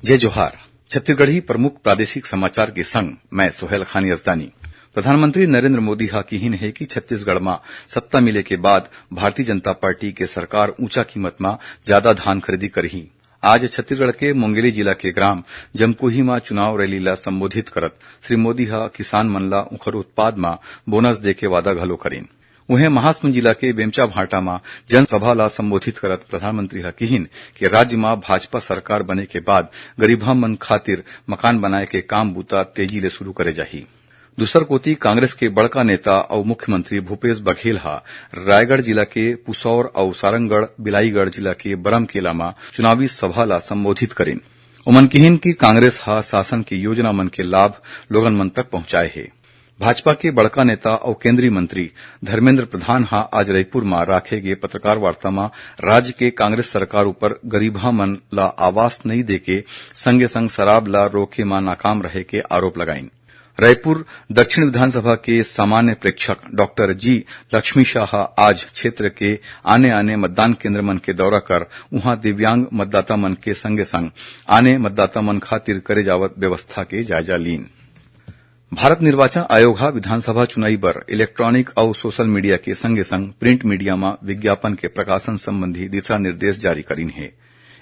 जय जोहार। छत्तीसगढ़ी प्रमुख प्रादेशिक समाचार के संग मैं सोहेल खानी अजदानी। प्रधानमंत्री नरेंद्र मोदी हा कहीन है कि छत्तीसगढ़ में सत्ता मिले के बाद भारतीय जनता पार्टी के सरकार ऊंचा कीमत में ज्यादा धान खरीदी करही। आज छत्तीसगढ़ के मुंगेली जिला के ग्राम जमकुही में चुनाव रैली ला संबोधित करत श्री मोदी हा किसान मन ला उखर उत्पाद में बोनस दे के वादा घलो करीन। उन्हें महासमुंद जिला के बेमचा भाटा में जनसभा ला संबोधित करत प्रधानमंत्री हा कहीन कि राज्य में भाजपा सरकार बने के बाद गरीबा मन खातिर मकान बनाए के काम बूता तेजी ले शुरू करे जाही। दूसर कोती कांग्रेस के बड़का नेता और मुख्यमंत्री भूपेश बघेल हा रायगढ़ जिला के पुसौर और सारंगढ़ बिलाईगढ़ जिला के बरमकेला में चुनावी सभा ला संबोधित करीन। उमन कहीन कि कांग्रेस हा शासन की योजना मन के लाभ लोगन मन तक पहुंचाए है। भाजपा के बड़का नेता और केंद्रीय मंत्री धर्मेंद्र प्रधान हा आज रायपुर में राखे गे पत्रकार वार्ता में राज्य के कांग्रेस सरकार ऊपर गरीबा मन ला आवास नहीं देके संगे संग शराब ला रोके में नाकाम रहे के आरोप लगाइन। रायपुर दक्षिण विधानसभा के सामान्य प्रेक्षक डॉक्टर जी लक्ष्मी शाह आज क्षेत्र के आने आने मतदान केंद्र मन के दौरा कर उहां दिव्यांग मतदाता मन के संगे संग आने मतदाता मन खातिर करे जावत व्यवस्था के जायजा लीन। भारत निर्वाचन आयोग हा विधानसभा चुनाई बर इलेक्ट्रॉनिक और सोशल मीडिया के संगे संग प्रिंट मीडिया में विज्ञापन के प्रकाशन संबंधी दिशा निर्देश जारी करीन है।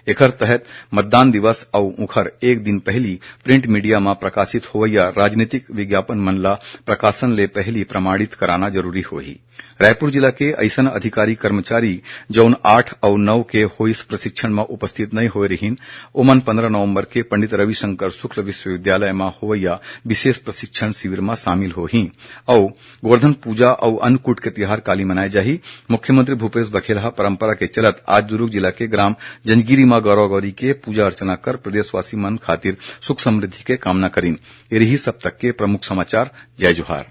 एकर तहत मतदान दिवस और उखर एक दिन पहली प्रिंट मीडिया में प्रकाशित होवैया राजनीतिक विज्ञापन मन ला प्रकाशन ले पहली प्रमाणित कराना जरूरी होही। रायपुर जिला के ऐसन अधिकारी कर्मचारी जौन 8 और 9 के होइस प्रशिक्षण में उपस्थित नहीं होए रहीन ओमन 15 नवंबर के पंडित रविशंकर शुक्ल विश्वविद्यालय में होवैया विशेष प्रशिक्षण शिविर में शामिल होही और गोवर्धन पूजा और अन्नकूट के तिहार काली मनाए जाही। मुख्यमंत्री भूपेश बघेल परंपरा के चलत आज दुर्ग जिला के ग्राम जंजगिरी में गौरव गौरी के पूजा अर्चना कर प्रदेशवासी मन खातिर सुख समृद्धि के कामना करीन। यही सब तक के प्रमुख समाचार। जय जोहार।